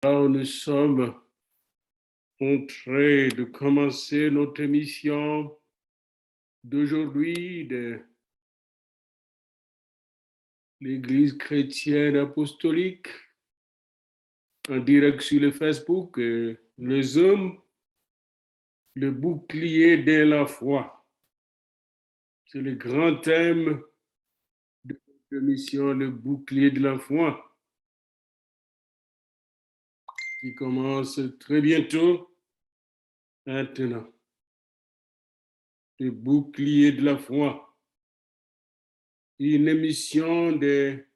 Alors, nous sommes en train de commencer notre émission d'aujourd'hui de l'Église chrétienne apostolique en direct sur le Facebook, le Zoom, le bouclier de la foi. C'est le grand thème de l'émission, le bouclier de la foi, qui commence très bientôt maintenant. Le bouclier de la foi. Une émission de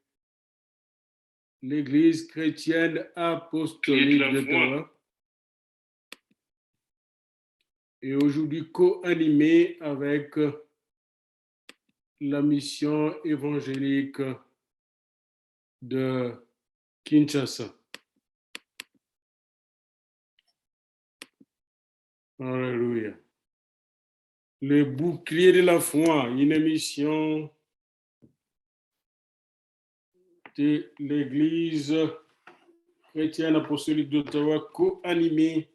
l'Église chrétienne apostolique d'Ottawa et aujourd'hui co-animée avec la mission évangélique de Kinshasa. Alléluia. Le bouclier de la foi, une émission de l'Église chrétienne apostolique d'Ottawa co-animée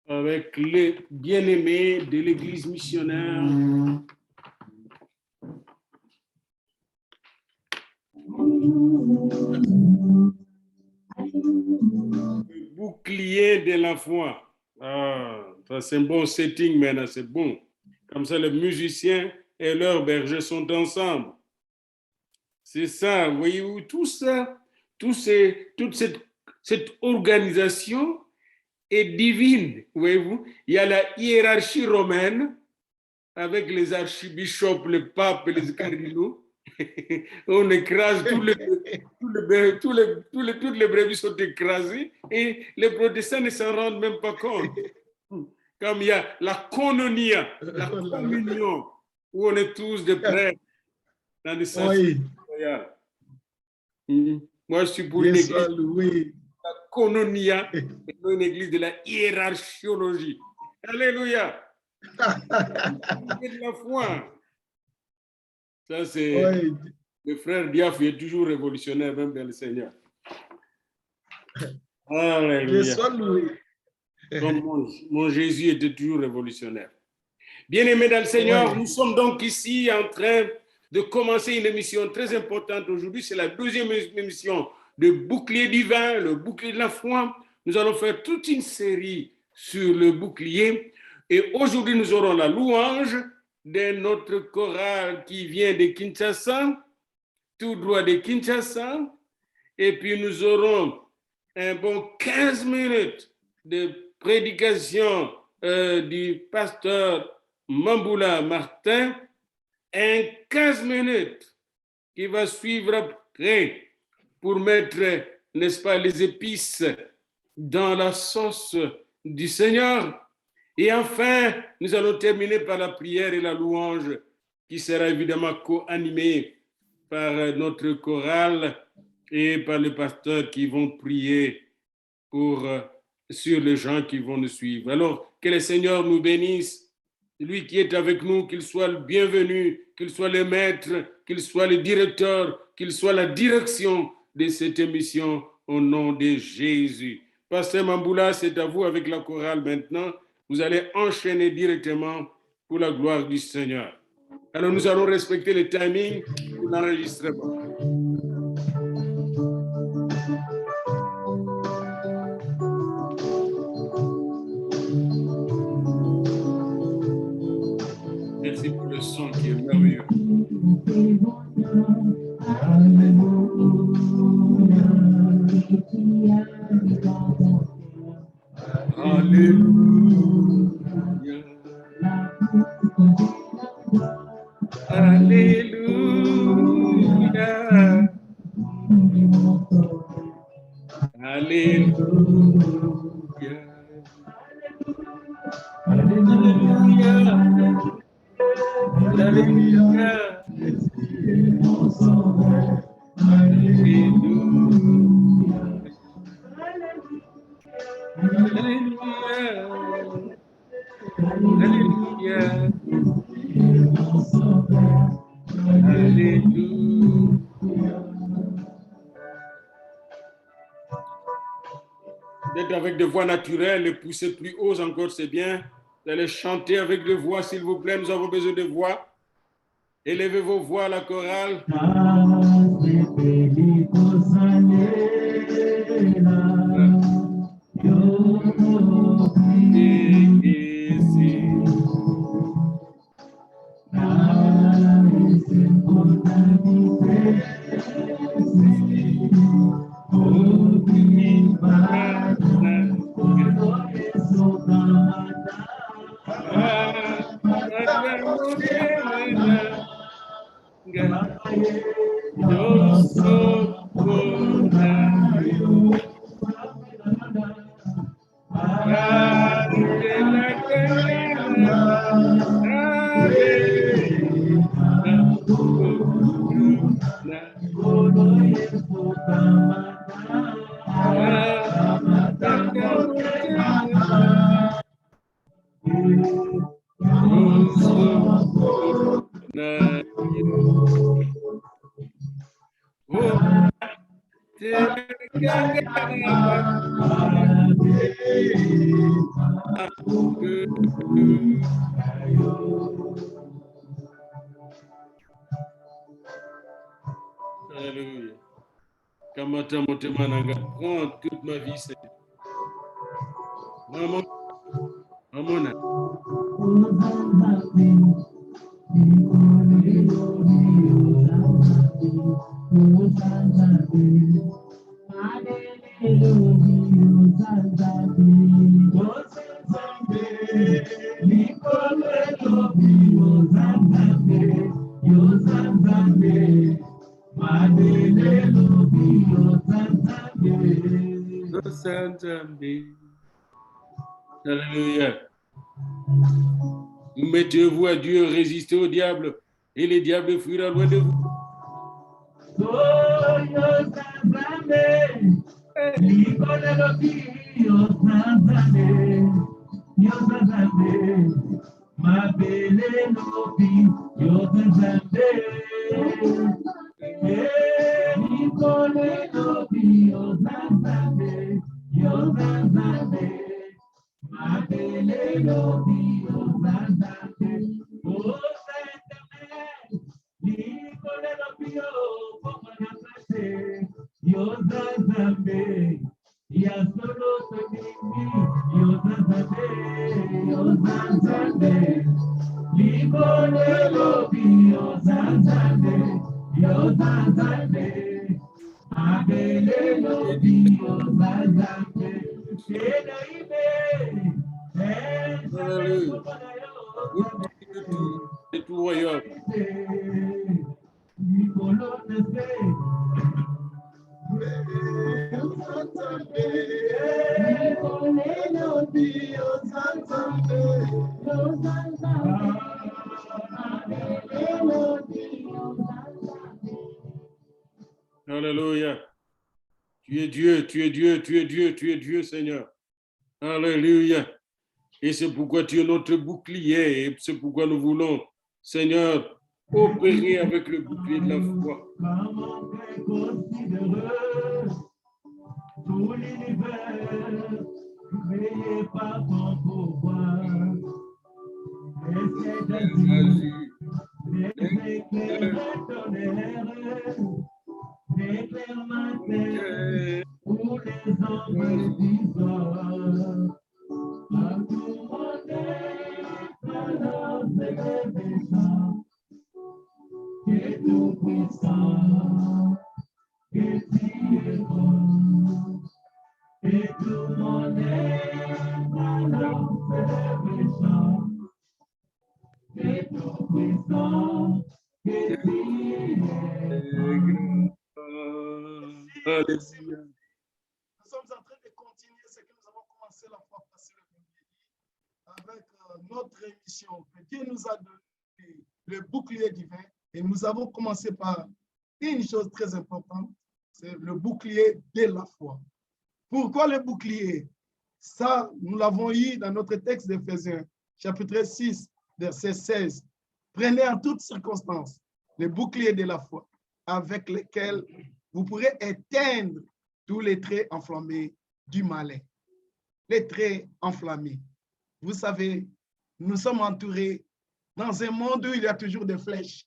avec les bien-aimés de l'Église missionnaire le bouclier de la foi. Ah, ça c'est un bon setting maintenant, c'est bon. Comme ça, les musiciens et leurs bergers sont ensemble. C'est ça, voyez-vous, tout ça, toute cette organisation est divine, voyez-vous. Il y a la hiérarchie romaine avec les archibishops, les papes et les cardinaux. On écrase toutes les brebis sont écrasées et les protestants ne s'en rendent même pas compte. Comme il y a la koinonia, la communion, où on est tous des prêtres dans les sacrements. Moi, je suis pour une église de la koinonia et non une église de la hiérarchiologie. Alléluia. De la foi. Ça, c'est le frère Diaf, il est toujours révolutionnaire, même dans le Seigneur. Alléluia. Comme mon Jésus était toujours révolutionnaire. Bien-aimés dans le Seigneur, nous sommes donc ici en train de commencer une émission très importante aujourd'hui. C'est la deuxième émission de Bouclier divin, le bouclier de la foi. Nous allons faire toute une série sur le bouclier. Et aujourd'hui, nous aurons la louange de notre chorale qui vient de Kinshasa, tout droit de Kinshasa. Et puis, nous aurons un bon 15 minutes de prédication du pasteur Mambula Martin, un 15 minutes qui va suivre après pour mettre, n'est-ce pas, les épices dans la sauce du Seigneur. Et enfin, nous allons terminer par la prière et la louange qui sera évidemment co-animée par notre chorale et par les pasteurs qui vont prier sur les gens qui vont nous suivre. Alors, que le Seigneur nous bénisse. Lui qui est avec nous, qu'il soit le bienvenu, qu'il soit le maître, qu'il soit le directeur, qu'il soit la direction de cette émission au nom de Jésus. Pasteur Mamboula, c'est à vous avec la chorale maintenant. Vous allez enchaîner directement pour la gloire du Seigneur. Alors nous allons respecter le timing pour l'enregistrement. Merci pour le son qui est merveilleux. Alléluia. Alléluia. Alléluia. Alléluia. Alléluia. Alléluia. Alléluia. Peut-être avec des voix naturelles, les pousser plus haut encore, c'est bien. Vous allez chanter avec des voix, s'il vous plaît. Nous avons besoin de voix. Élevez vos voix à la chorale. Alléluia. Kamata Motemananga, prends toute ma vie, Seigneur. Maman, maman. Alléluia. Mettez-vous à Dieu, résistez au diable, et les diables fuiront loin de vous. Et tout royaume. Alléluia. Tu es Dieu, tu es Dieu, tu es Dieu, tu es Dieu, Seigneur. Alléluia. Et c'est pourquoi tu es notre bouclier, et c'est pourquoi nous voulons, Seigneur, opérer avec le bouclier de la foi. Tout l'univers, créé par ton pouvoir. Éclaire ton air, éclaire ma terre, pour les hommes d'histoire. À tout monde, alors c'est le méchant, qui est tout puissant, que tu es bon. Et tout mon aime, alors c'est le méchant, et tout puissant, que tu es bon. Nous sommes en train de continuer ce que nous avons commencé la fois passée avec notre émission que Dieu nous a donné, le bouclier divin, et nous avons commencé par une chose très importante, c'est le bouclier de la foi. Pourquoi le bouclier? Ça, nous l'avons eu dans notre texte d'Éphésiens, chapitre 6, verset 16. Prenez en toutes circonstances le bouclier de la foi, avec lequel vous pourrez éteindre tous les traits enflammés du malin. les traits enflammés. Vous savez, nous sommes entourés dans un monde où il y a toujours des flèches.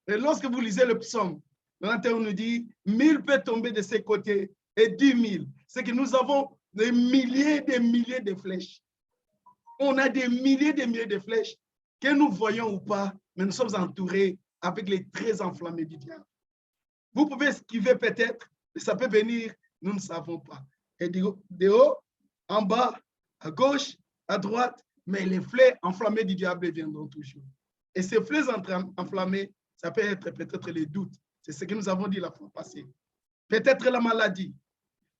Et lorsque vous lisez le psaume, l'Intérieur nous dit, 1000 peuvent tomber de ces côtés et 10 000. C'est que nous avons des milliers de flèches. On a des milliers de flèches que nous voyons ou pas, mais nous sommes entourés avec les traits enflammés du diable. Vous pouvez esquiver peut-être, mais ça peut venir, nous ne savons pas. Et de haut, en bas, à gauche, à droite, mais les flèches enflammées du diable viendront toujours. Et ces flèches enflammées, ça peut être peut-être les doutes. C'est ce que nous avons dit la fois passée. Peut-être la maladie,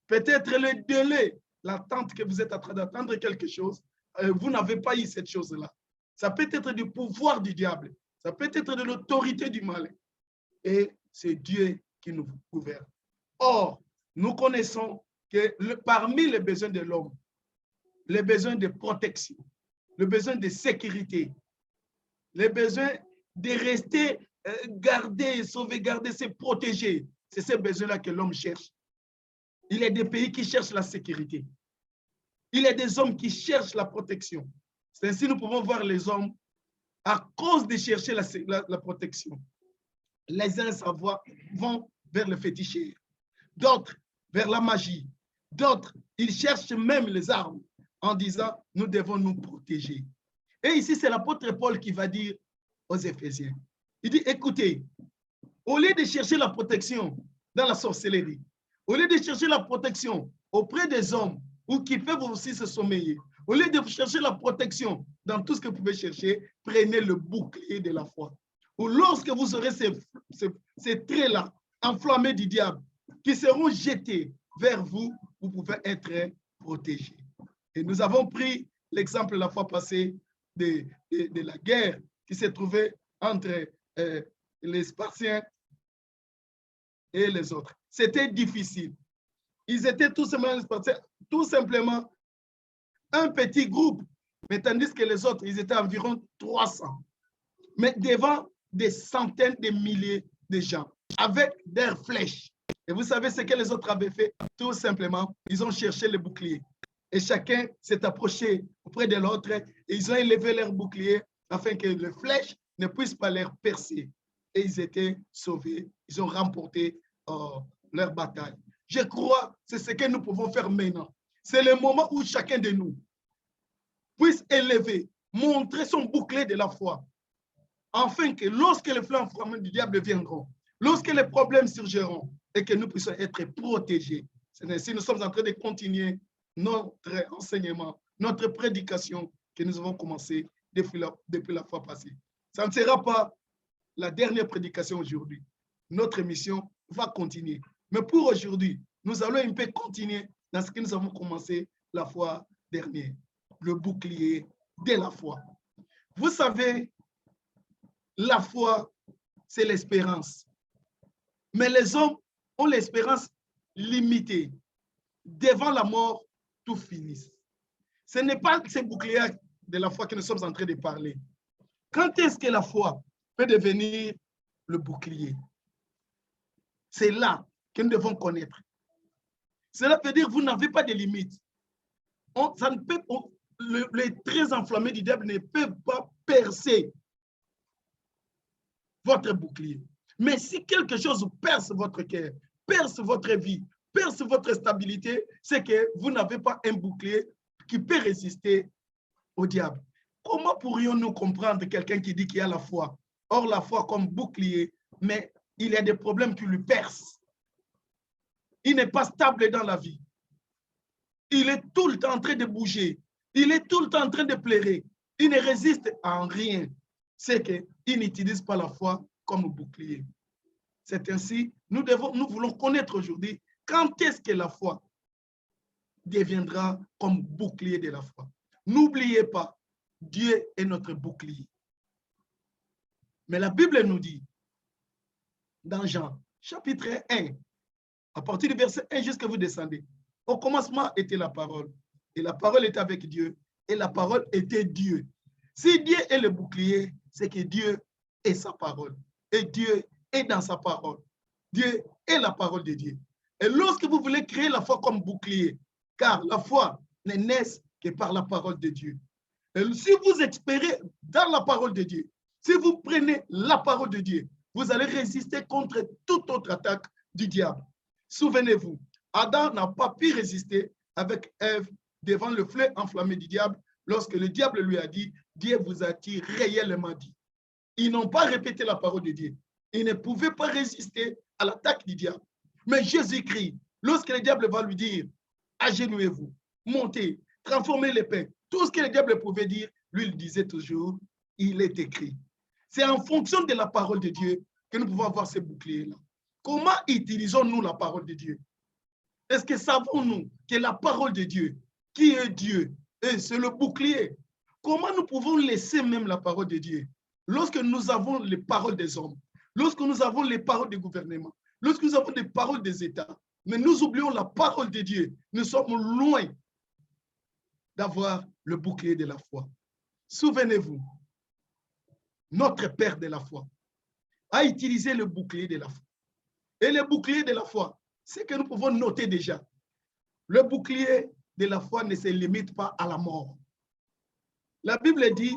peut-être le délai, l'attente que vous êtes en train d'attendre quelque chose, vous n'avez pas eu cette chose-là. Ça peut être du pouvoir du diable, ça peut être de l'autorité du malin. Et c'est Dieu qui nous gouverne. Or, nous connaissons que parmi les besoins de l'homme, les besoins de protection, le besoin de sécurité, les besoins de rester garder, sauvegarder, se protéger, c'est ces besoins-là que l'homme cherche. Il y a des pays qui cherchent la sécurité. Il y a des hommes qui cherchent la protection. C'est ainsi que nous pouvons voir les hommes, à cause de chercher la protection. Les uns vont vers le féticheur, d'autres vers la magie, d'autres, ils cherchent même les armes en disant, nous devons nous protéger. Et ici, c'est l'apôtre Paul qui va dire aux Éphésiens, il dit, écoutez, au lieu de chercher la protection dans la sorcellerie, au lieu de chercher la protection auprès des hommes ou qui peuvent aussi se sommeiller, au lieu de chercher la protection dans tout ce que vous pouvez chercher, prenez le bouclier de la foi. Ou lorsque vous aurez ces traits-là enflammés du diable qui seront jetés vers vous, vous pouvez être protégés. Et nous avons pris l'exemple la fois passée de la guerre qui s'est trouvée entre les Spartiates et les autres. C'était difficile. Ils étaient tout simplement un petit groupe, mais tandis que les autres, ils étaient environ 300. Mais devant des centaines de milliers de gens, avec des flèches. Et vous savez ce que les autres avaient fait? Tout simplement, ils ont cherché le bouclier. Et chacun s'est approché auprès de l'autre et ils ont élevé leur bouclier afin que les flèches ne puissent pas les percer. Et ils étaient sauvés. Ils ont remporté leur bataille. Je crois que c'est ce que nous pouvons faire maintenant. C'est le moment où chacun de nous puisse élever, montrer son bouclier de la foi, afin que lorsque les flammes du diable viendront, lorsque les problèmes surgiront, et que nous puissions être protégés. C'est ainsi que nous sommes en train de continuer notre enseignement, notre prédication que nous avons commencé depuis la fois passée. Ça ne sera pas la dernière prédication aujourd'hui. Notre mission va continuer. Mais pour aujourd'hui, nous allons un peu continuer dans ce que nous avons commencé la fois dernière. Le bouclier de la foi. Vous savez, la foi, c'est l'espérance. Mais les hommes ont l'espérance limitée. Devant la mort, tout finit. Ce n'est pas ce bouclier de la foi que nous sommes en train de parler. Quand est-ce que la foi peut devenir le bouclier? C'est là que nous devons connaître. Cela veut dire que vous n'avez pas de limites. Les traits enflammés du diable ne peuvent pas percer votre bouclier. Mais si quelque chose perce votre cœur, perce votre vie, perce votre stabilité, c'est que vous n'avez pas un bouclier qui peut résister au diable. Comment pourrions-nous comprendre quelqu'un qui dit qu'il a la foi? Or, la foi comme bouclier, mais il y a des problèmes qui lui percent. Il n'est pas stable dans la vie. Il est tout le temps en train de bouger. Il est tout le temps en train de pleurer. Il ne résiste en rien. C'est qu'il n'utilise pas la foi comme bouclier. C'est ainsi, nous voulons connaître aujourd'hui quand est-ce que la foi deviendra comme bouclier de la foi. N'oubliez pas, Dieu est notre bouclier. Mais la Bible nous dit, dans Jean, chapitre 1, à partir du verset 1 jusqu'à vous descendez, au commencement était la parole, et la parole était avec Dieu, et la parole était Dieu. Si Dieu est le bouclier, c'est que Dieu est sa parole, et Dieu est dans sa parole. Dieu est la parole de Dieu. Et lorsque vous voulez créer la foi comme bouclier, car la foi, ne naissent que par la parole de Dieu. Et si vous expérez dans la parole de Dieu, si vous prenez la parole de Dieu, vous allez résister contre toute autre attaque du diable. Souvenez-vous, Adam n'a pas pu résister avec Ève devant le feu enflammé du diable lorsque le diable lui a dit, Dieu vous a-t-il réellement dit. Ils n'ont pas répété la parole de Dieu. Ils ne pouvaient pas résister à l'attaque du diable. Mais Jésus-Christ, lorsque le diable va lui dire, agenouillez-vous, montez, transformez les pains, tout ce que le diable pouvait dire, lui, il disait toujours, il est écrit. C'est en fonction de la parole de Dieu que nous pouvons avoir ces boucliers-là. Comment utilisons-nous la parole de Dieu? Est-ce que savons-nous que la parole de Dieu, qui est Dieu, c'est le bouclier? Comment nous pouvons laisser même la parole de Dieu lorsque nous avons les paroles des hommes, lorsque nous avons les paroles des gouvernements, lorsque nous avons les paroles des États, mais nous oublions la parole de Dieu, nous sommes loin d'avoir le bouclier de la foi. Souvenez-vous, notre Père de la foi a utilisé le bouclier de la foi. Et le bouclier de la foi, c'est que nous pouvons noter déjà. Le bouclier de la foi ne se limite pas à la mort. La Bible dit,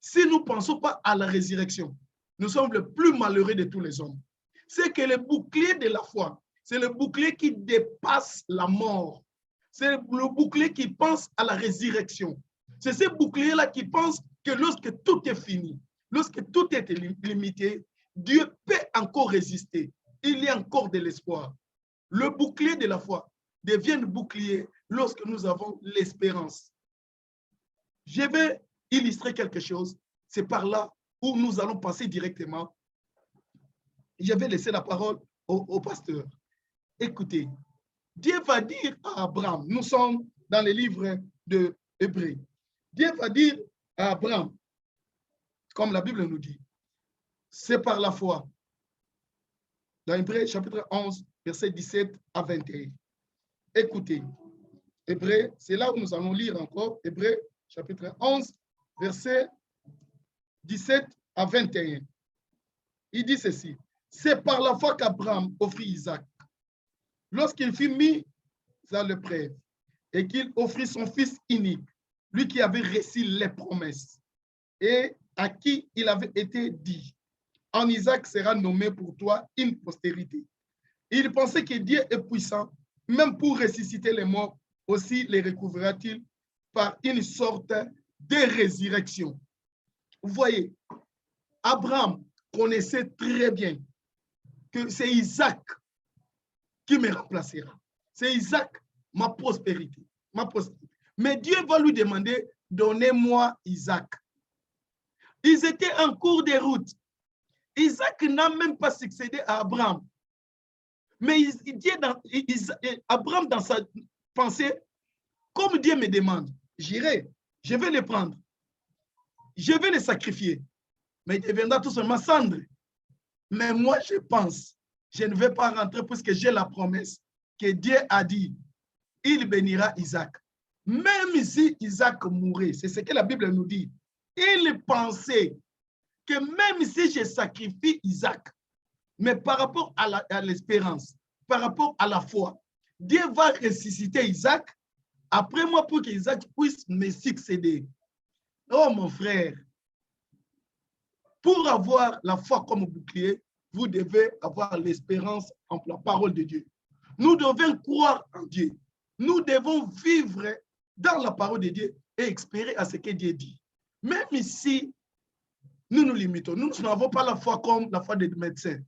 si nous ne pensons pas à la résurrection, nous sommes le plus malheureux de tous les hommes. C'est que le bouclier de la foi, c'est le bouclier qui dépasse la mort. C'est le bouclier qui pense à la résurrection. C'est ce bouclier-là qui pense que lorsque tout est fini, lorsque tout est limité, Dieu peut encore résister. Il y a encore de l'espoir. Le bouclier de la foi devient le bouclier lorsque nous avons l'espérance. Je vais illustrer quelque chose. C'est par là où nous allons passer directement. Je vais laisser la parole au pasteur. Écoutez, Dieu va dire à Abraham, nous sommes dans les livres de Hébreux. Dieu va dire à Abraham, comme la Bible nous dit, c'est par la foi. Dans Hébreux chapitre 11, versets 17 à 21. Écoutez, Hébreux, c'est là où nous allons lire encore, Hébreux chapitre 11, versets 17 à 21. Il dit ceci, c'est par la foi qu'Abraham offrit Isaac. Lorsqu'il fut mis à l'épreuve et qu'il offrit son fils unique, lui qui avait reçu les promesses et à qui il avait été dit, en Isaac sera nommé pour toi une postérité. Il pensait que Dieu est puissant, même pour ressusciter les morts, aussi les recouvrira-t-il par une sorte de résurrection. Vous voyez, Abraham connaissait très bien que c'est Isaac qui me remplacera. C'est Isaac, ma prospérité. Mais Dieu va lui demander, donnez-moi Isaac. Ils étaient en cours de route. Isaac n'a même pas succédé à Abraham. Mais Abraham, dans sa pensée, comme Dieu me demande, j'irai, je vais le prendre. Je vais le sacrifier. Mais il deviendra tout seulement cendre. Mais moi, je pense, je ne vais pas rentrer puisque j'ai la promesse que Dieu a dit, il bénira Isaac. Même si Isaac mourait, c'est ce que la Bible nous dit. Il pensait que même si je sacrifie Isaac, mais par rapport à l'espérance, par rapport à la foi, Dieu va ressusciter Isaac après moi pour qu'Isaac puisse me succéder. Oh mon frère, pour avoir la foi comme bouclier, vous devez avoir l'espérance en la parole de Dieu. Nous devons croire en Dieu. Nous devons vivre dans la parole de Dieu et espérer à ce que Dieu dit. Même si nous nous limitons, nous n'avons pas la foi comme la foi des médecins.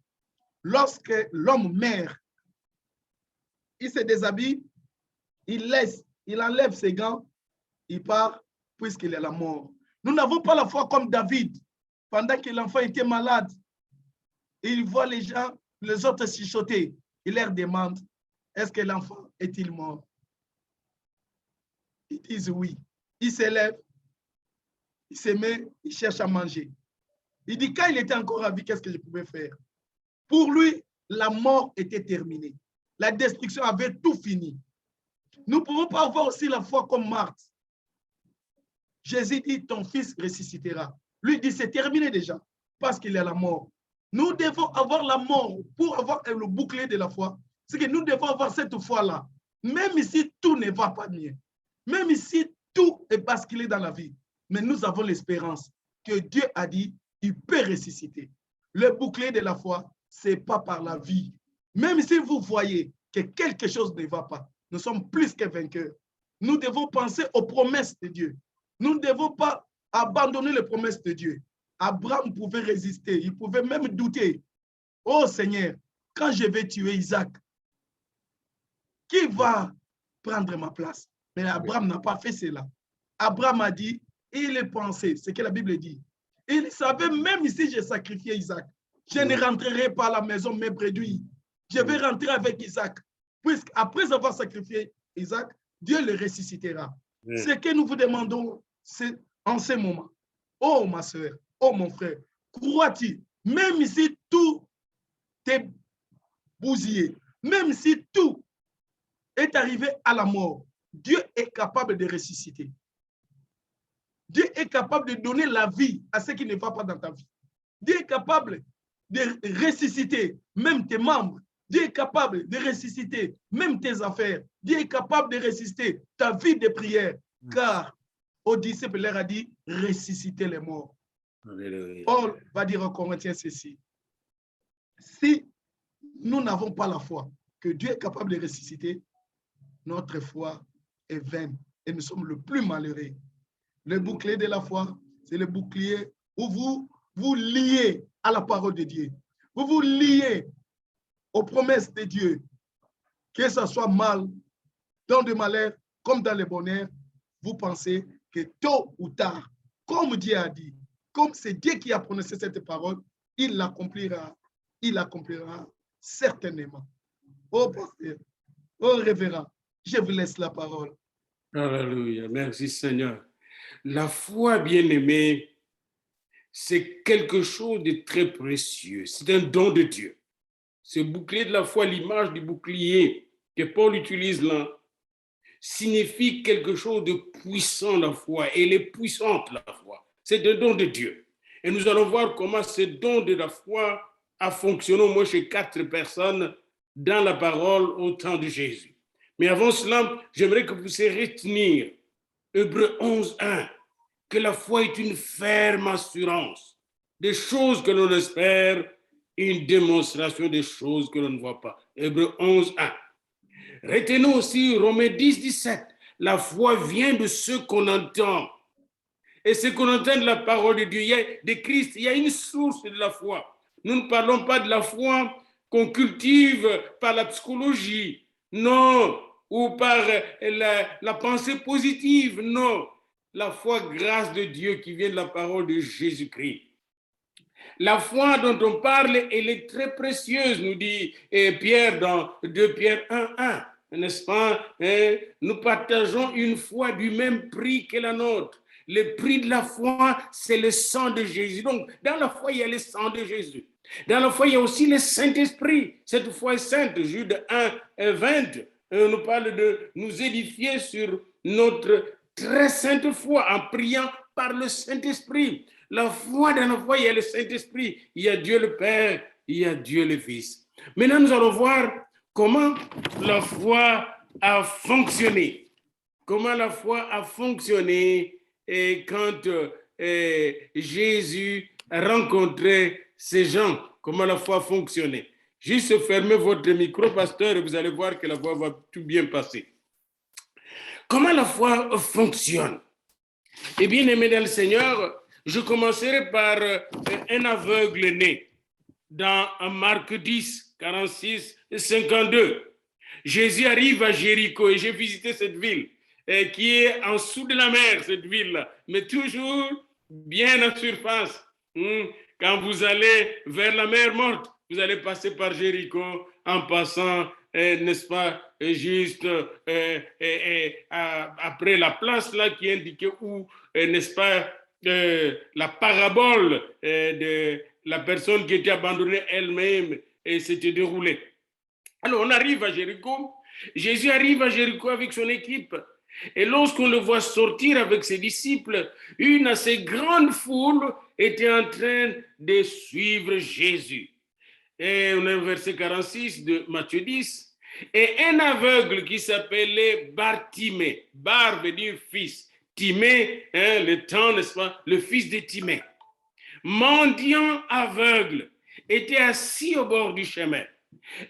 Lorsque l'homme meurt, il se déshabille, il enlève ses gants, il part puisqu'il est à la mort. Nous n'avons pas la foi comme David. Pendant que l'enfant était malade, il voit les gens, les autres chuchoter. Il leur demande, est-ce que l'enfant est-il mort? Ils disent oui. Il se lève, il se met, il cherche à manger. Il dit, quand il était encore en vie, qu'est-ce que je pouvais faire? Pour lui, la mort était terminée. La destruction avait tout fini. Nous ne pouvons pas avoir aussi la foi comme Marthe. Jésus dit, ton fils ressuscitera. Lui dit, c'est terminé déjà, parce qu'il est à la mort. Nous devons avoir la mort pour avoir le bouclier de la foi. C'est que nous devons avoir cette foi-là. Même si tout ne va pas bien, Même si tout est basculé dans la vie, mais nous avons l'espérance que Dieu a dit, il peut ressusciter. Le bouclier de la foi, ce n'est pas par la vie. Même si vous voyez que quelque chose ne va pas, nous sommes plus que vainqueurs. Nous devons penser aux promesses de Dieu. Nous ne devons pas abandonner les promesses de Dieu. Abraham pouvait résister, il pouvait même douter. Oh Seigneur, quand je vais tuer Isaac, qui va prendre ma place? Mais Abraham n'a pas fait cela. Abraham a dit, il est pensé, ce que la Bible dit. Il savait, même si j'ai sacrifié Isaac, je ne rentrerai pas à la maison mes brebis. Je vais rentrer avec Isaac. Puisqu'après avoir sacrifié Isaac, Dieu le ressuscitera. Ce que nous vous demandons, c'est en ce moment. Oh ma soeur, oh mon frère, crois-tu, même si tout est bousillé, même si tout est arrivé à la mort, Dieu est capable de ressusciter. Dieu est capable de donner la vie à ce qui ne va pas dans ta vie. Dieu est capable de ressusciter même tes membres. Dieu est capable de ressusciter même tes affaires. Dieu est capable de ressusciter ta vie de prière. Car aux disciples, leur a dit, ressusciter les morts. Paul va dire en Corinthiens ceci. Si nous n'avons pas la foi que Dieu est capable de ressusciter, notre foi est vaine et nous sommes le plus malheureux. Le bouclier de la foi, c'est le bouclier où vous vous liez à la parole de Dieu. Vous vous liez aux promesses de Dieu. Que ce soit mal, dans le malheur, comme dans le bonheur, vous pensez que tôt ou tard, comme Dieu a dit, comme c'est Dieu qui a prononcé cette parole, il l'accomplira certainement. Oh pasteur, oh révérend, je vous laisse la parole. Alléluia, merci Seigneur. La foi, bien-aimée, c'est quelque chose de très précieux. C'est un don de Dieu. Ce bouclier de la foi, l'image du bouclier que Paul utilise là, signifie quelque chose de puissant, la foi. Elle est puissante, la foi. C'est un don de Dieu. Et nous allons voir comment ce don de la foi a fonctionné au moins chez 4 personnes dans la parole au temps de Jésus. Mais avant cela, j'aimerais que vous puissiez retenir Hébreux 11:1, que la foi est une ferme assurance des choses que l'on espère, une démonstration des choses que l'on ne voit pas. Hébreux 11:1. Retenons aussi Romains 10:17. La foi vient de ce qu'on entend. Et ce qu'on entend de la parole de Dieu, il y a de Christ, il y a une source de la foi. Nous ne parlons pas de la foi qu'on cultive par la psychologie, non, ou par la pensée positive, non. La foi, grâce de Dieu qui vient de la parole de Jésus-Christ. La foi dont on parle, elle est très précieuse, nous dit Pierre dans 2 Pierre 1:1, n'est-ce pas? Nous partageons une foi du même prix que la nôtre. Le prix de la foi, c'est le sang de Jésus. Donc, dans la foi, il y a le sang de Jésus. Dans la foi, il y a aussi le Saint-Esprit. Cette foi est sainte. Jude 1:20 nous parle de nous édifier sur notre très sainte foi en priant par le Saint-Esprit. La foi, dans la foi, il y a le Saint-Esprit. Il y a Dieu le Père, il y a Dieu le Fils. Maintenant, nous allons voir comment la foi a fonctionné. Comment la foi a fonctionné et quand Jésus a rencontré ces gens, comment la foi a fonctionné. Juste fermez votre micro, pasteur, et vous allez voir que la foi va tout bien passer. Comment la foi fonctionne? Eh bien, aimé dans le Seigneur, je commencerai par un aveugle né dans Marc 10, 46 et 52. Jésus arrive à Jéricho et j'ai visité cette ville qui est en dessous de la mer, cette ville-là, mais toujours bien en surface. Quand vous allez vers la mer morte, vous allez passer par Jéricho en passant, n'est-ce pas, juste après la place là qui est indiquée où, n'est-ce pas, la parabole de la personne qui était abandonnée elle-même et s'était déroulée. Alors on arrive à Jéricho. Jésus arrive à Jéricho avec son équipe. Et lorsqu'on le voit sortir avec ses disciples, une assez grande foule était en train de suivre Jésus. Et on a le verset 46 de Matthieu 10. Et un aveugle qui s'appelait Bartimée. Bar veut dire fils. Timée, hein, le temps, n'est-ce pas, le fils de Timée. Mendiant aveugle, était assis au bord du chemin.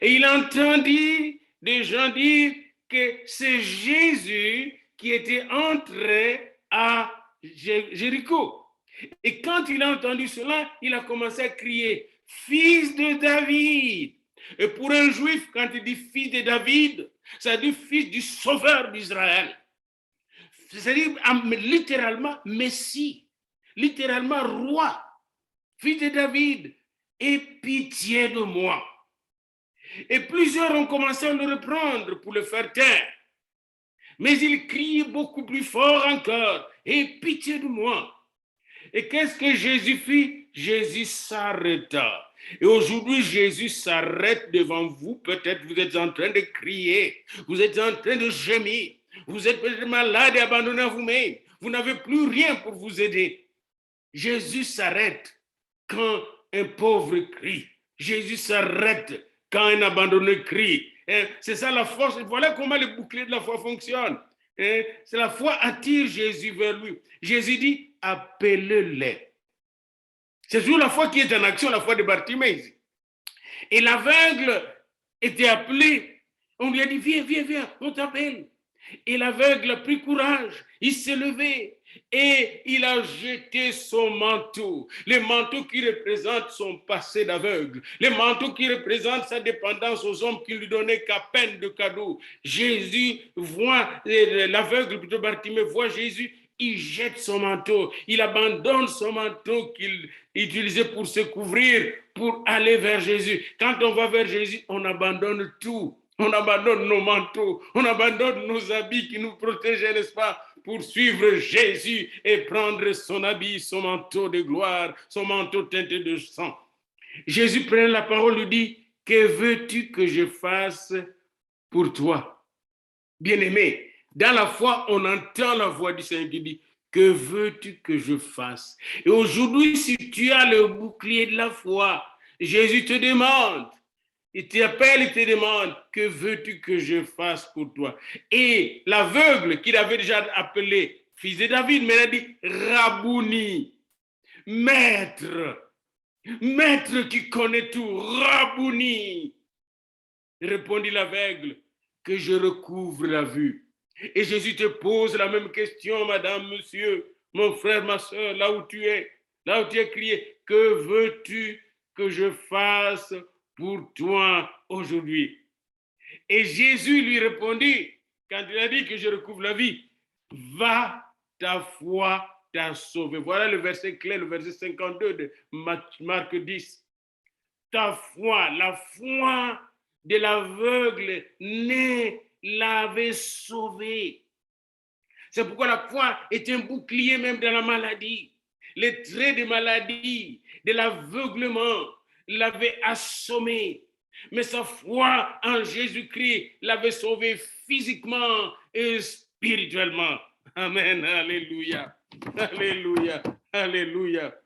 Et il entendit des gens dire que c'est Jésus qui était entré à Jéricho. Et quand il a entendu cela, il a commencé à crier, « Fils de David !» Et pour un juif, quand il dit fils de David, ça dit fils du sauveur d'Israël. C'est-à-dire littéralement Messie, littéralement roi, fils de David, aie pitié de moi. Et plusieurs ont commencé à le reprendre pour le faire taire. Mais il criait beaucoup plus fort encore, aie pitié de moi. Et qu'est-ce que Jésus fit? Jésus s'arrêta. Et aujourd'hui, Jésus s'arrête devant vous. Peut-être vous êtes en train de crier, vous êtes en train de gémir, vous êtes peut-être malade et abandonné à vous-même. Vous n'avez plus rien pour vous aider. Jésus s'arrête quand un pauvre crie. Jésus s'arrête quand un abandonné crie. C'est ça la force. Voilà comment le bouclier de la foi fonctionne. C'est la foi attire Jésus vers lui. Jésus dit, appelez-les. C'est toujours la foi qui est en action, la foi de Bartimée. Et l'aveugle était appelé. On lui a dit, viens, viens, viens, on t'appelle. Et l'aveugle a pris courage. Il s'est levé et il a jeté son manteau. Le manteau qui représente son passé d'aveugle. Le manteau qui représente sa dépendance aux hommes qui lui donnaient qu'à peine de cadeaux. Jésus voit, l'aveugle, plutôt Bartimée, voit Jésus. Il jette son manteau, il abandonne son manteau qu'il utilisait pour se couvrir, pour aller vers Jésus. Quand on va vers Jésus, on abandonne tout. On abandonne nos manteaux, on abandonne nos habits qui nous protégeaient, n'est-ce pas, pour suivre Jésus et prendre son habit, son manteau de gloire, son manteau teinté de sang. Jésus prend la parole, lui dit, « Que veux-tu que je fasse pour toi ?» Bien-aimé, dans la foi, on entend la voix du Seigneur qui dit, « Que veux-tu que je fasse ?» Et aujourd'hui, si tu as le bouclier de la foi, Jésus te demande, il t'appelle et te demande, « Que veux-tu que je fasse pour toi ?» Et l'aveugle qu'il avait déjà appelé fils de David, mais il a dit, « Rabouni, maître, maître qui connaît tout, Rabouni. » Répondit l'aveugle, « Que je recouvre la vue. » Et Jésus te pose la même question, madame, monsieur, mon frère, ma soeur, là où tu es crié, « Que veux-tu que je fasse pour toi aujourd'hui ?» Et Jésus lui répondit, quand il a dit que je recouvre la vie, « Va, ta foi t'a sauvé. » Voilà le verset clé, le verset 52 de Marc 10. Ta foi, la foi de l'aveugle né l'avait sauvé. C'est pourquoi la foi est un bouclier même dans la maladie. Les traits de maladie, de l'aveuglement l'avaient assommé. Mais sa foi en Jésus-Christ l'avait sauvé physiquement et spirituellement. Amen, alléluia, alléluia, alléluia.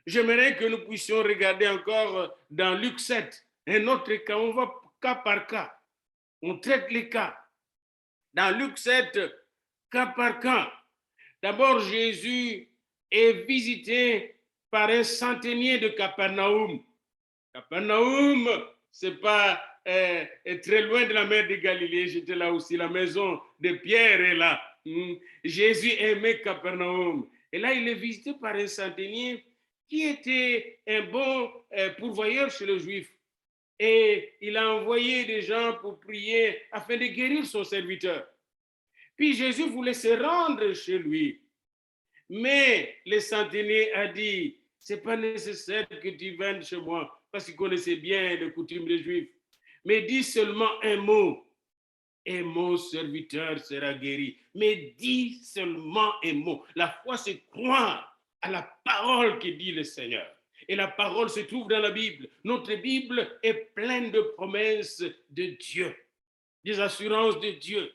J'aimerais que nous puissions regarder encore dans Luc 7, un autre cas. On va cas par cas. On traite les cas. Dans Luc 7, cas par cas. D'abord, Jésus est visité par un centenier de Capernaum. Capernaum, c'est pas très loin de la mer de Galilée. J'étais là aussi, la maison de Pierre est là. Jésus aimait Capernaum. Et là, il est visité par un centenier qui était un bon pourvoyeur chez les Juifs. Et il a envoyé des gens pour prier afin de guérir son serviteur. Puis Jésus voulait se rendre chez lui. Mais le centenier a dit, c'est pas nécessaire que tu viennes chez moi, parce qu'il connaissait bien les coutumes des Juifs. Mais dis seulement un mot, et mon serviteur sera guéri. Mais dis seulement un mot. La foi, c'est croire à la parole que dit le Seigneur. Et la parole se trouve dans la Bible. Notre Bible est pleine de promesses de Dieu, des assurances de Dieu.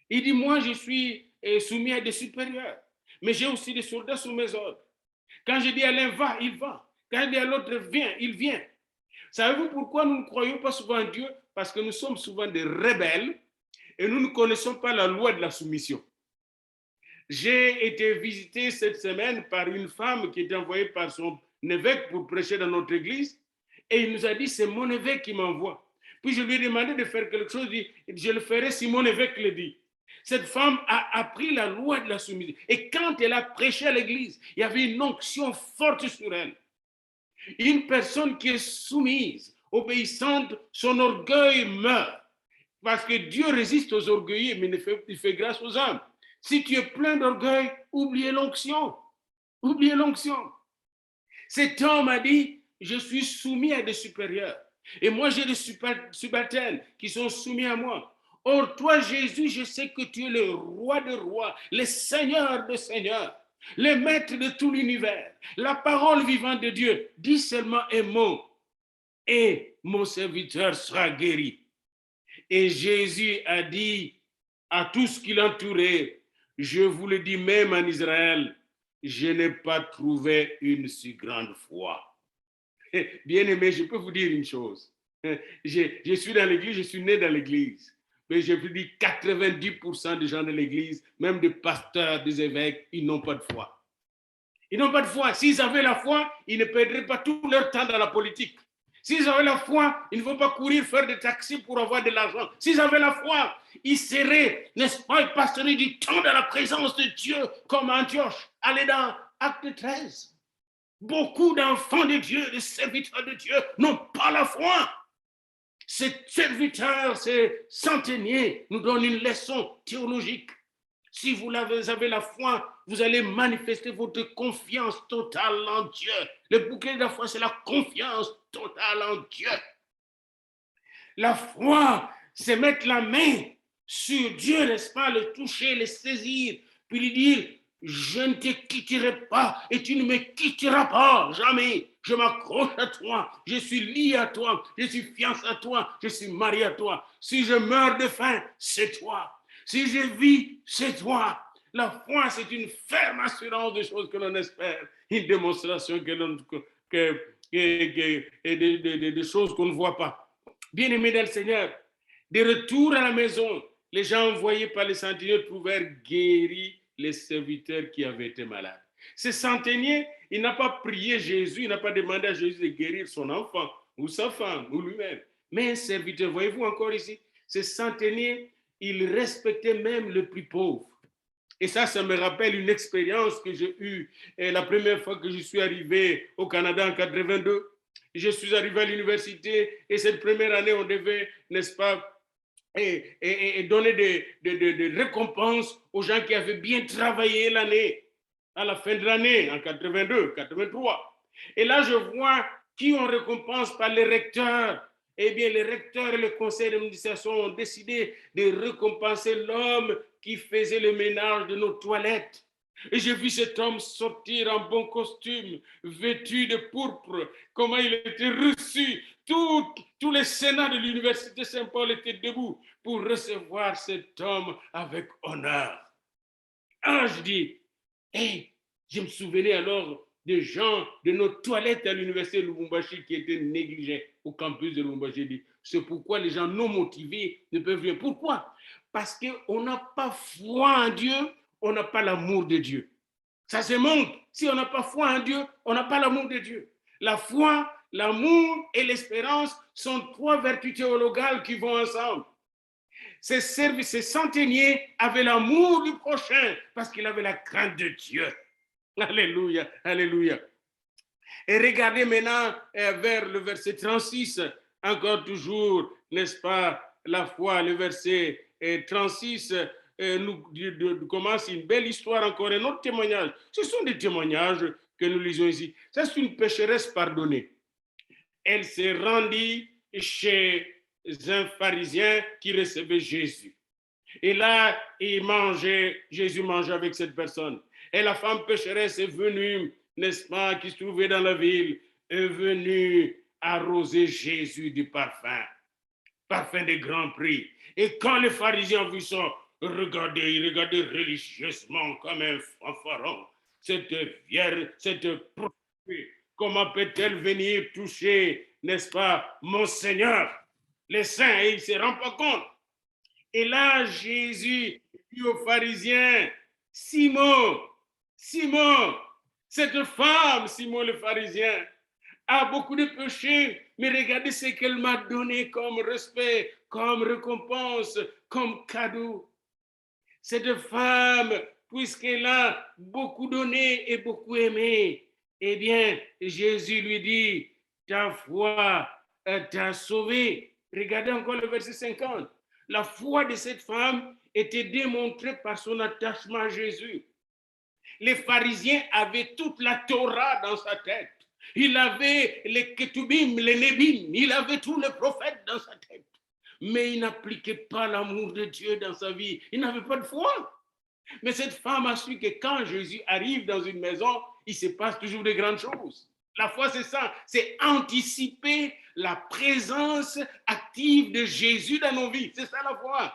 Il dit, moi, je suis soumis à des supérieurs, mais j'ai aussi des soldats sous mes ordres. Quand je dis à l'un, va, il va. Quand je dis à l'autre, viens, il vient. Savez-vous pourquoi nous ne croyons pas souvent en Dieu? parce que nous sommes souvent des rebelles et nous ne connaissons pas la loi de la soumission. J'ai été visité cette semaine par une femme qui était envoyée par son évêque pour prêcher dans notre église et il nous a dit, c'est mon évêque qui m'envoie. Puis je lui ai demandé de faire quelque chose, il dit, je le ferai si mon évêque le dit. Cette femme a appris la loi de la soumission. Et quand elle a prêché à l'église, il y avait une onction forte sur elle. Une personne qui est soumise, obéissante, son orgueil meurt. Parce que Dieu résiste aux orgueilleux, mais il fait grâce aux hommes. Si tu es plein d'orgueil, oubliez l'onction. Oubliez l'onction. Cet homme a dit, je suis soumis à des supérieurs. Et moi, j'ai des subalternes qui sont soumis à moi. Or, toi, Jésus, je sais que tu es le roi de rois, le seigneur de seigneurs, le maître de tout l'univers, la parole vivante de Dieu. Dis seulement un mot et mon serviteur sera guéri. Et Jésus a dit à tout ce qui l'entourait, je vous le dis même en Israël, je n'ai pas trouvé une si grande foi. Bien-aimé, je peux vous dire une chose. Je suis dans l'église, je suis né dans l'église. Mais je vous dis, 90% des gens de l'église, même des pasteurs, des évêques, ils n'ont pas de foi. Ils n'ont pas de foi. S'ils avaient la foi, ils ne perdraient pas tout leur temps dans la politique. S'ils avaient la foi, ils ne vont pas courir faire des taxis pour avoir de l'argent. S'ils avaient la foi, ils seraient, n'est-ce pas, ils passeraient du temps dans la présence de Dieu comme Antioche. Allez dans Acte 13. Beaucoup d'enfants de Dieu, de serviteurs de Dieu n'ont pas la foi. Ces serviteurs, ces centeniers nous donnent une leçon théologique. Si vous avez la foi, vous allez manifester votre confiance totale en Dieu. Le bouclier de la foi, c'est la confiance totale en Dieu. La foi, c'est mettre la main sur Dieu, n'est-ce pas, le toucher, le saisir, puis lui dire, je ne te quitterai pas et tu ne me quitteras pas, jamais. Je m'accroche à toi, je suis lié à toi, je suis fiancé à toi, je suis marié à toi. Si je meurs de faim, c'est toi. Si je vis, c'est toi. La foi, c'est une ferme assurance des choses que l'on espère, une démonstration des choses qu'on ne voit pas. Bien-aimés dans le Seigneur, de retour à la maison, les gens envoyés par les centeniers trouvèrent guéris les serviteurs qui avaient été malades. Ce centenier, il n'a pas prié Jésus, il n'a pas demandé à Jésus de guérir son enfant ou sa femme ou lui-même. Mais un serviteur, voyez-vous encore ici, ce centenier, il respectait même le plus pauvre. Et ça me rappelle une expérience que j'ai eue la première fois que je suis arrivé au Canada en 82. Je suis arrivé à l'université et cette première année, on devait, n'est-ce pas, et donner des récompenses aux gens qui avaient bien travaillé l'année, à la fin de l'année, en 82, 83. Et là, je vois qui on récompense par les recteurs. Eh bien, les recteurs et le conseil d'administration ont décidé de récompenser l'homme qui faisait le ménage de nos toilettes. Et j'ai vu cet homme sortir en bon costume, vêtu de pourpre, comment il était reçu. Tous les sénats de l'université Saint-Paul étaient debout pour recevoir cet homme avec honneur. Ah, je dis, hey, je me souvenais alors des gens de nos toilettes à l'université de Lubumbashi qui étaient négligés au campus de Lubumbashi. C'est pourquoi les gens non motivés ne peuvent rien. Pourquoi? Parce qu'on n'a pas foi en Dieu, on n'a pas l'amour de Dieu. Ça se montre. Si on n'a pas foi en Dieu, on n'a pas l'amour de Dieu. La foi, l'amour et l'espérance sont trois vertus théologales qui vont ensemble. Ces centeniers avaient l'amour du prochain parce qu'il avait la crainte de Dieu. Alléluia, alléluia. Et regardez maintenant vers le verset 36, encore toujours, n'est-ce pas, la foi, le verset 36, nous commence une belle histoire, encore un autre témoignage. Ce sont des témoignages que nous lisons ici. Ça, c'est une pécheresse pardonnée. Elle s'est rendue chez un pharisien qui recevait Jésus. Et là, Jésus mangeait avec cette personne. Et la femme pécheresse est venue, n'est-ce pas, qui se trouvait dans la ville, est venue arroser Jésus du parfum de grand prix. Et quand les pharisiens ont vu ça, il regardait religieusement comme un fanfaron. Cette vierge, cette prostituée, comment peut-elle venir toucher, n'est-ce pas, mon Seigneur? les saints et il ne se rend pas compte. Et là, Jésus dit aux pharisiens, Simon, Simon, cette femme, Simon le pharisien, a beaucoup de péchés, mais regardez ce qu'elle m'a donné comme respect, comme récompense, comme cadeau. Cette femme, puisqu'elle a beaucoup donné et beaucoup aimé, eh bien, Jésus lui dit, ta foi t'a sauvé. Regardez encore le verset 50. La foi de cette femme était démontrée par son attachement à Jésus. Les pharisiens avaient toute la Torah dans sa tête. Il avait les Ketubim, les Nebim, il avait tous les prophètes dans sa tête. Mais il n'appliquait pas l'amour de Dieu dans sa vie. Il n'avait pas de foi. Mais cette femme a su que quand Jésus arrive dans une maison, il se passe toujours de grandes choses. La foi, c'est ça, c'est anticiper la présence active de Jésus dans nos vies. C'est ça la foi.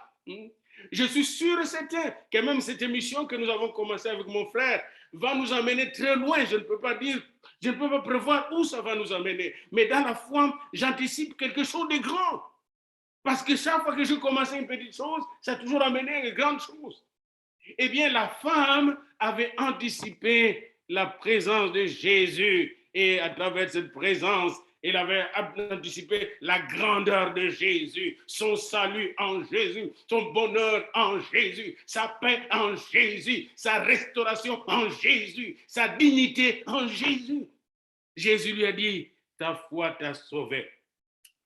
Je suis sûr et certain que même cette émission que nous avons commencée avec mon frère va nous amener très loin. Je ne peux pas dire, je ne peux pas prévoir où ça va nous amener. Mais dans la foi, j'anticipe quelque chose de grand. Parce que chaque fois que je commençais une petite chose, ça a toujours amené une grande chose. Eh bien, la femme avait anticipé la présence de Jésus et à travers cette présence, elle avait anticipé la grandeur de Jésus, son salut en Jésus, son bonheur en Jésus, sa paix en Jésus, sa restauration en Jésus, sa dignité en Jésus. Jésus lui a dit, ta foi t'a sauvé.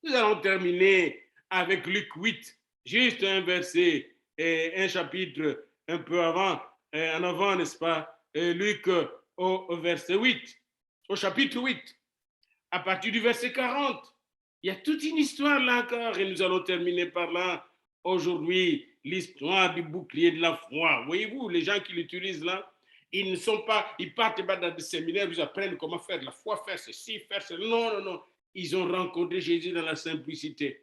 Nous allons terminer avec Luc 8, juste un verset et un chapitre un peu avant, en avant, n'est-ce pas, Luc au verset 8, au chapitre 8, à partir du verset 40. Il y a toute une histoire là encore et nous allons terminer par là aujourd'hui, l'histoire du bouclier de la foi. Voyez-vous, les gens qui l'utilisent là, ils ne sont pas, ils partent pas dans des séminaires, ils apprennent comment faire de la foi, faire ceci, faire cela. Non, non, non. Ils ont rencontré Jésus dans la simplicité.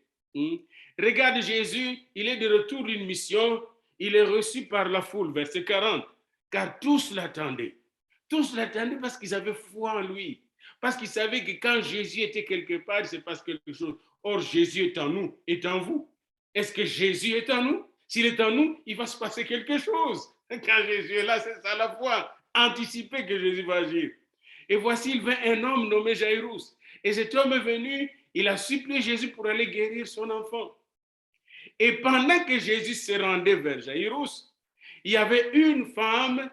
Regarde Jésus, il est de retour d'une mission, il est reçu par la foule, verset 40, car tous l'attendaient. Tous l'attendaient parce qu'ils avaient foi en lui, parce qu'ils savaient que quand Jésus était quelque part, il se passe quelque chose. Or, Jésus est en nous, est en vous. Est-ce que Jésus est en nous? S'il est en nous, il va se passer quelque chose. Quand Jésus est là, c'est ça la foi, anticiper que Jésus va agir. Et voici, il vint un homme nommé Jairus. Et cet homme est venu, il a supplié Jésus pour aller guérir son enfant. Et pendant que Jésus se rendait vers Jairus, il y avait une femme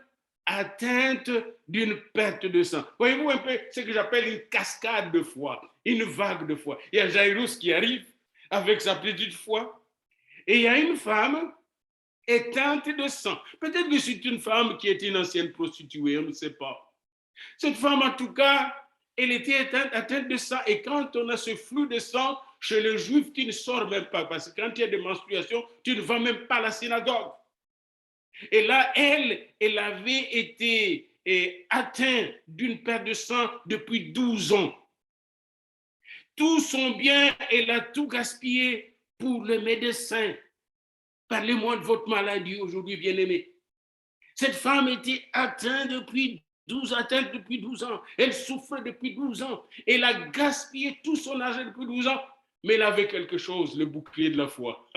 atteinte d'une perte de sang. Voyez-vous un peu ce que j'appelle une cascade de foi, une vague de foi. Il y a Jairus qui arrive avec sa petite foi, et il y a une femme éteinte de sang. Peut-être que c'est une femme qui est une ancienne prostituée, on ne sait pas. Cette femme, en tout cas, elle était atteinte de sang, et quand on a ce flux de sang, chez les Juifs, tu ne sors même pas, parce que quand il y a des menstruations, tu ne vas même pas à la synagogue. Et là, elle avait été atteinte d'une perte de sang depuis 12 ans. Tout son bien, elle a tout gaspillé pour le médecin. Parlez-moi de votre maladie aujourd'hui, bien-aimé. Cette femme était atteinte depuis 12 ans. Elle souffrait depuis 12 ans. Elle a gaspillé tout son argent depuis 12 ans. Mais elle avait quelque chose, le bouclier de la foi.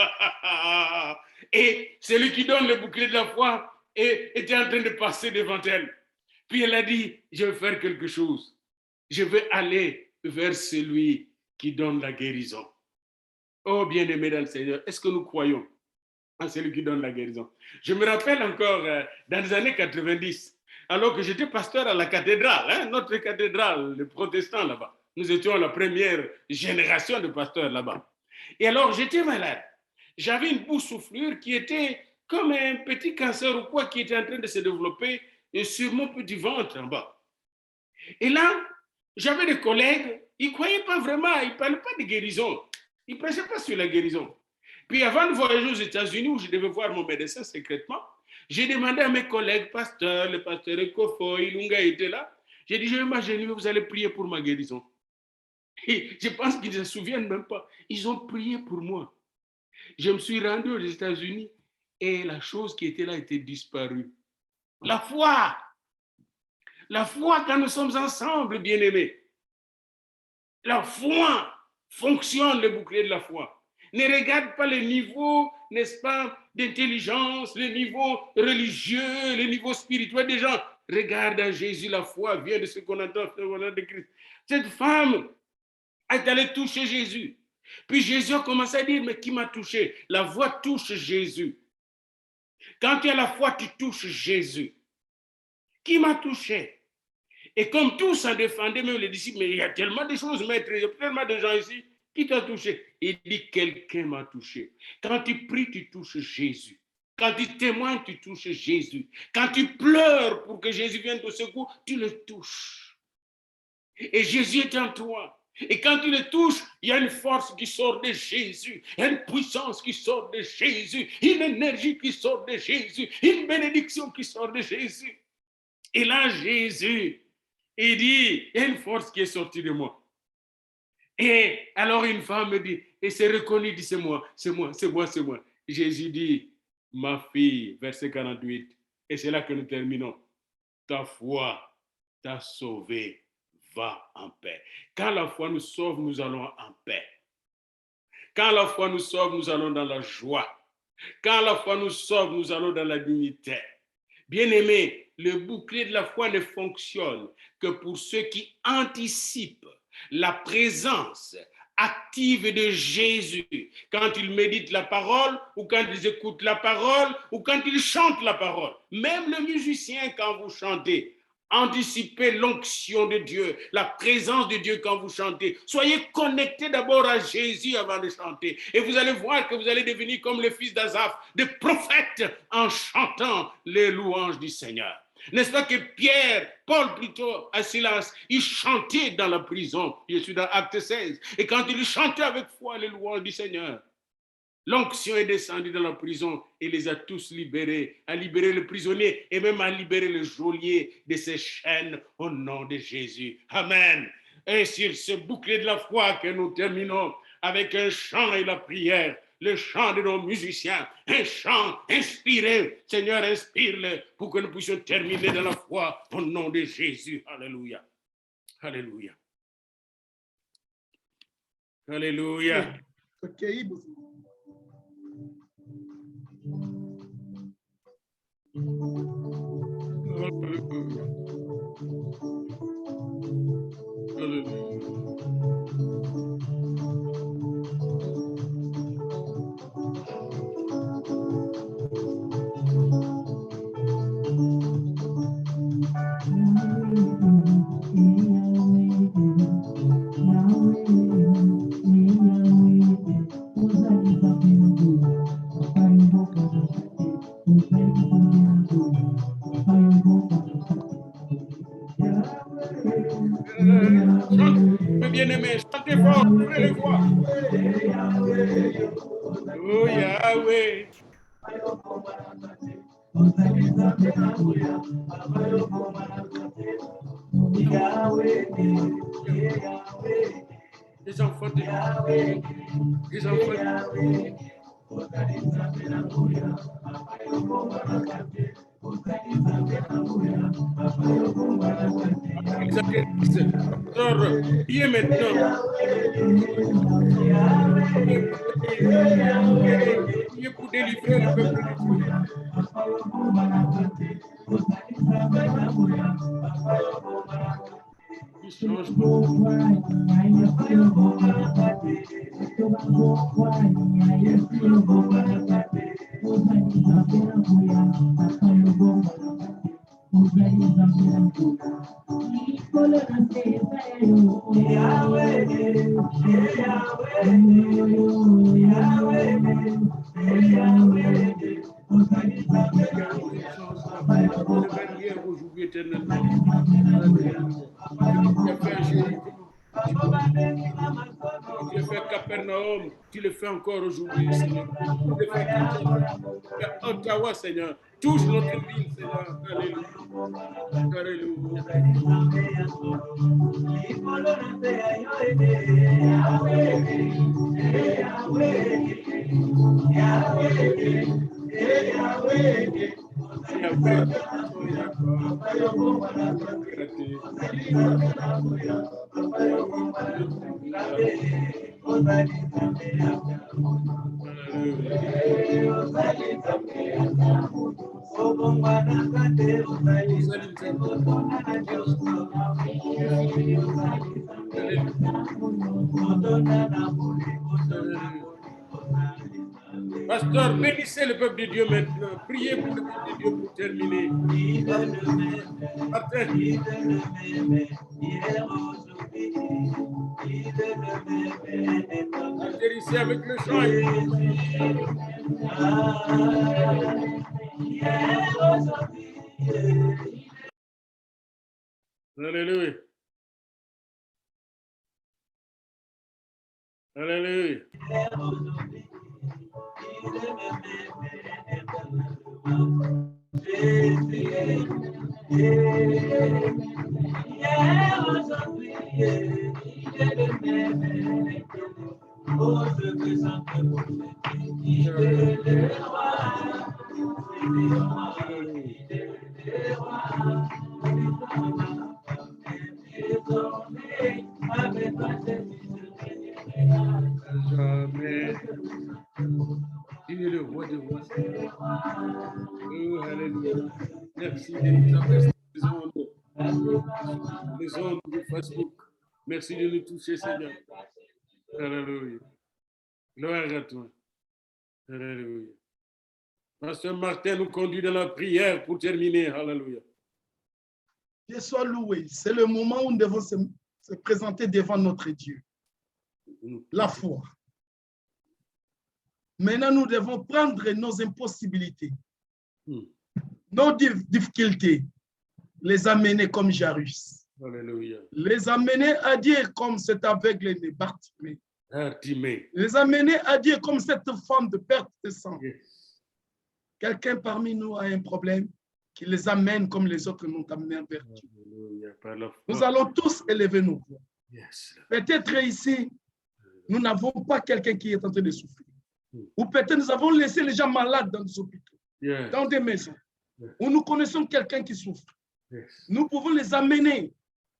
Et celui qui donne le bouclier de la foi était en train de passer devant elle. Puis elle a dit, je vais faire quelque chose. Je vais aller vers celui qui donne la guérison. Oh, bien-aimés dans le Seigneur, est-ce que nous croyons en celui qui donne la guérison? Je me rappelle encore, dans les années 90, alors que j'étais pasteur à la cathédrale, notre cathédrale, les protestants là-bas. Nous étions la première génération de pasteurs là-bas. Et alors, j'étais malade. J'avais une boursouflure qui était comme un petit cancer ou quoi qui était en train de se développer sur mon petit ventre en bas. Et là, j'avais des collègues, ils ne croyaient pas vraiment, ils ne parlaient pas de guérison. Ils ne prêchaient pas sur la guérison. Puis avant de voyager aux États-Unis, où je devais voir mon médecin secrètement, j'ai demandé à mes collègues pasteurs, le pasteur Ekofo, Ilunga était là. J'ai dit, je vais m'agenouiller, vous allez prier pour ma guérison. Et je pense qu'ils ne se souviennent même pas. Ils ont prié pour moi. Je me suis rendu aux États-Unis et la chose qui était là était disparue. La foi quand nous sommes ensemble, bien-aimés. La foi fonctionne, le bouclier de la foi. Ne regarde pas le niveau, n'est-ce pas, d'intelligence, le niveau religieux, le niveau spirituel des gens. Regarde en Jésus, la foi vient de ce qu'on entend de Christ. Cette femme est allée toucher Jésus. Puis Jésus a commencé à dire, mais qui m'a touché? La voix touche Jésus. Quand tu as la foi, tu touches Jésus. Qui m'a touché? Et comme tous s'en défendaient, même les disciples, mais il y a tellement de choses, maître, il y a tellement de gens ici. Qui t'a touché? Il dit, quelqu'un m'a touché. Quand tu pries, tu touches Jésus. Quand tu témoignes, tu touches Jésus. Quand tu pleures pour que Jésus vienne au secours, tu le touches. Et Jésus est en toi. Et quand tu le touches, il y a une force qui sort de Jésus, une puissance qui sort de Jésus, une énergie qui sort de Jésus, une bénédiction qui sort de Jésus. Et là, Jésus, il dit, il y a une force qui est sortie de moi. Et alors une femme me dit, et c'est reconnu, il dit, c'est moi, c'est moi, c'est moi, c'est moi. Jésus dit, ma fille, verset 48, et c'est là que nous terminons, ta foi t'a sauvé, va en paix. Quand la foi nous sauve, nous allons en paix. Quand la foi nous sauve, nous allons dans la joie. Quand la foi nous sauve, nous allons dans la dignité. Bien-aimés, le bouclier de la foi ne fonctionne que pour ceux qui anticipent la présence active de Jésus quand ils méditent la parole ou quand ils écoutent la parole ou quand ils chantent la parole. Même le musicien, quand vous chantez, anticipez l'onction de Dieu, la présence de Dieu quand vous chantez. Soyez connectés d'abord à Jésus avant de chanter. Et vous allez voir que vous allez devenir comme le fils d'Azaph, des prophètes en chantant les louanges du Seigneur. N'est-ce pas que Pierre, Paul plutôt, à Silas, ils chantaient dans la prison. Je suis dans Acte 16. Et quand ils chantaient avec foi les louanges du Seigneur, l'onction est descendue dans la prison et les a tous libérés, a libéré le prisonnier et même a libéré le geôlier de ses chaînes au nom de Jésus. Amen. Et sur ce bouclier de la foi que nous terminons avec un chant et la prière, le chant de nos musiciens, un chant inspiré. Seigneur, inspire-le pour que nous puissions terminer dans la foi au nom de Jésus. Alléluia. Alléluia. Alléluia. Bien-aimé, chantez fort, ouvrez les voix. Oh Yahweh. Les enfants de Yahweh. Les enfants de Yahweh. Bien maintenant. Priez pour délivrer le peuple de Dieu. Il change aujourd'hui éternellement. Tu le fais à Capernaum, tu le fais encore aujourd'hui, Seigneur. Tu le fais à Ottawa, Seigneur. Touche notre ville, Seigneur. Alléluia. Pasteur, bénissez le peuple de Dieu maintenant. Priez pour le peuple de Dieu pour terminer. Martin. Ici avec le chant. Alléluia. Alléluia. Jamais. Il est le roi des rois. Oh, alléluia. Merci de nous avoir les ondes de Facebook. Merci de nous toucher, Seigneur. Alléluia. Gloire à toi. Alléluia. Pasteur Martin nous conduit dans la prière pour terminer. Alléluia. Dieu soit loué. C'est le moment où nous devons se présenter devant notre Dieu. La foi. Maintenant, nous devons prendre nos impossibilités, nos difficultés, les amener comme Jairus. Alléluia. Les amener à dire comme cet aveugle né Bartimée. Les amener à dire comme cette femme de perte de sang. Yes. Quelqu'un parmi nous a un problème qui les amène comme les autres nous amènent vers Dieu. Nous allons tous élever nos voix. Yes. Peut-être ici, nous n'avons pas quelqu'un qui est en train de souffrir. Ou peut-être nous avons laissé les gens malades dans des hôpitaux, dans des maisons, où nous connaissons quelqu'un qui souffre. Nous pouvons les amener.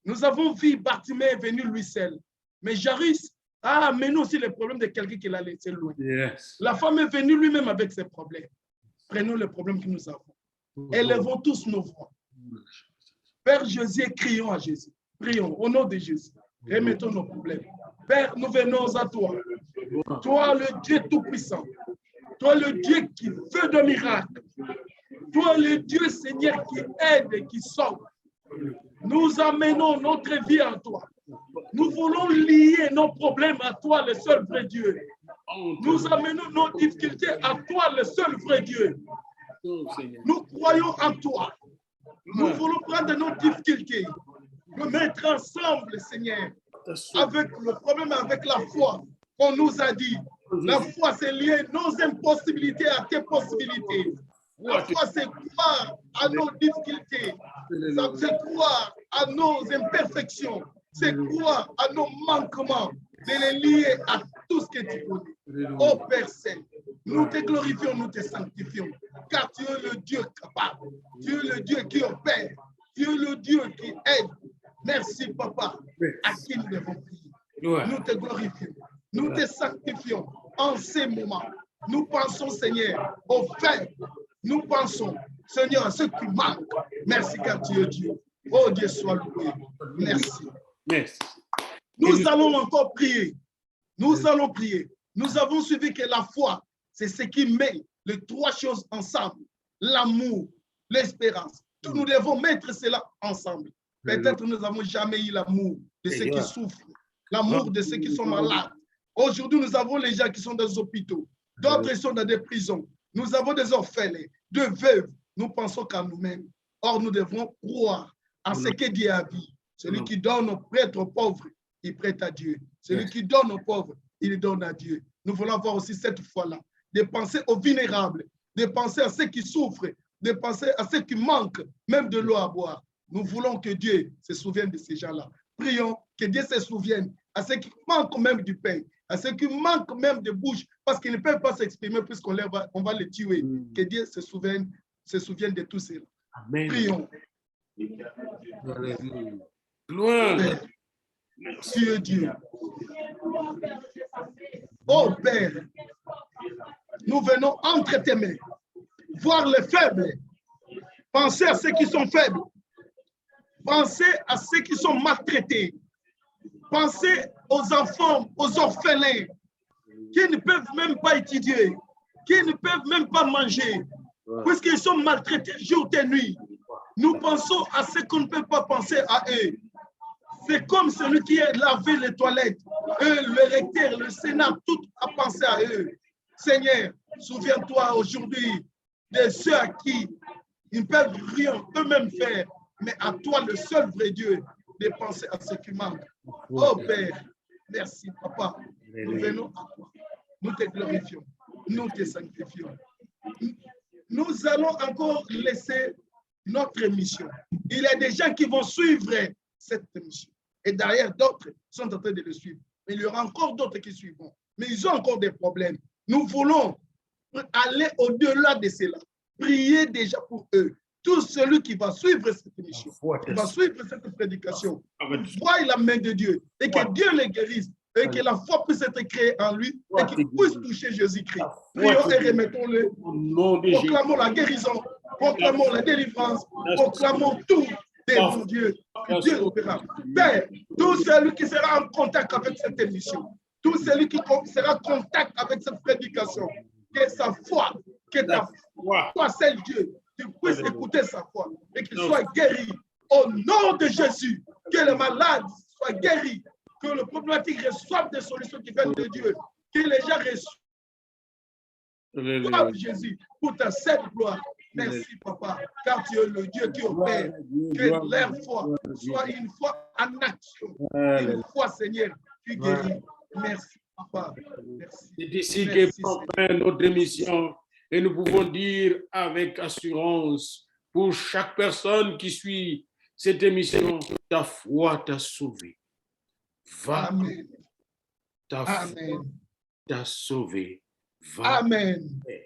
Nous avons vu Bartimée est venu lui seul. Mais Jairus a amené aussi les problèmes de quelqu'un qui l'a laissé loin. La femme est venue lui-même avec ses problèmes. Prenons les problèmes que nous avons. Élevons tous nos voix. Père Jésus, crions à Jésus. Prions au nom de Jésus. Remettons nos problèmes. Père, nous venons à toi. Toi, le Dieu Tout-Puissant. Toi, le Dieu qui fait de miracles. Toi, le Dieu, Seigneur, qui aide et qui sauve. Nous amenons notre vie à toi. Nous voulons lier nos problèmes à toi, le seul vrai Dieu. Nous amenons nos difficultés à toi, le seul vrai Dieu. Nous croyons en toi. Nous voulons prendre nos difficultés, nous mettre ensemble, Seigneur, avec le problème, avec la foi qu'on nous a dit. La foi, c'est lier nos impossibilités à tes possibilités. La foi, c'est croire à nos difficultés. C'est croire à nos imperfections. C'est croire à nos manquements. De les lier à tout ce que tu connais. Oh Père Saint, nous te glorifions, nous te sanctifions. Car tu es le Dieu capable. Tu es le Dieu qui opère. Tu es le Dieu qui aide. Merci, Papa, à qui nous devons prier. Nous te glorifions. Nous te sanctifions en ces moments. Nous pensons, Seigneur, aux faibles. Nous pensons, Seigneur, à ceux qui manquent. Merci, car tu es Dieu. Oh Dieu, sois loué. Merci. Merci. Nous allons encore prier. Nous allons prier. Nous avons suivi que la foi, c'est ce qui met les trois choses ensemble. L'amour, l'espérance. Nous devons mettre cela ensemble. Peut-être nous n'avons jamais eu l'amour de ceux qui souffrent, l'amour de ceux qui sont malades. Aujourd'hui, nous avons les gens qui sont dans les hôpitaux. D'autres sont dans des prisons. Nous avons des orphelins, des veuves. Nous pensons qu'à nous-mêmes. Or, nous devons croire en ce que Dieu a dit. Celui qui donne aux prêtres aux pauvres, il prête à Dieu. Celui qui donne aux pauvres, il donne à Dieu. Nous voulons avoir aussi cette foi-là, de penser aux vulnérables, de penser à ceux qui souffrent, de penser à ceux qui manquent, même de l'eau à boire. Nous voulons que Dieu se souvienne de ces gens-là. Prions que Dieu se souvienne à ceux qui manquent même du pain, à ceux qui manquent même de bouche, parce qu'ils ne peuvent pas s'exprimer puisqu'on va les tuer. Que Dieu se souvienne de tous ceux-là. Prions. Gloire. Merci Dieu. Oh Père, nous venons entre tes mains, voir les faibles, penser à ceux qui sont faibles, penser à ceux qui sont maltraités, penser aux enfants, aux orphelins, qui ne peuvent même pas étudier, qui ne peuvent même pas manger, puisqu'ils sont maltraités jour et nuit. Nous pensons à ceux qu'on ne peut pas penser à eux. C'est comme celui qui a lavé les toilettes, le recteur, le Sénat, tout a pensé à eux. Seigneur, souviens-toi aujourd'hui de ceux à qui ils ne peuvent rien eux-mêmes faire, mais à toi, le seul vrai Dieu, de penser à ce qui manque. Oh Père, merci Papa. Nous venons à toi. Nous te glorifions. Nous te sanctifions. Nous allons encore laisser notre mission. Il y a des gens qui vont suivre cette mission. Et derrière, d'autres sont en train de le suivre. Mais il y aura encore d'autres qui suivront. Mais ils ont encore des problèmes. Nous voulons aller au-delà de cela. Prier déjà pour eux. Tout celui qui va suivre cette mission, qui va suivre cette prédication, voit la main de Dieu et que Dieu les guérisse et que la foi puisse être créée en lui et qu'il puisse toucher Jésus-Christ. Prions et remettons-le. Proclamons la guérison, proclamons la délivrance, proclamons tout de mon Dieu. Dieu nous verra. Père, tout celui qui sera en contact avec cette émission, tout celui qui sera en contact avec cette prédication, que sa foi, que ta foi, celle Dieu, tu puisses écouter sa foi et qu'il soit guéri au nom de Jésus, que le malade soit guéri, que le problématique reçoive des solutions qui viennent de Dieu, que les gens reçoivent Jésus pour ta sainte gloire. Merci, Papa, car tu es le Dieu qui opère, que leur foi soit une foi en action, une foi, Seigneur, qui guérit. Merci, Papa. Merci. C'est ici que prend fin notre émission et nous pouvons dire avec assurance pour chaque personne qui suit cette émission, ta foi t'a sauvé. Va. Amen. Ta foi t'a sauvé. Va. Amen.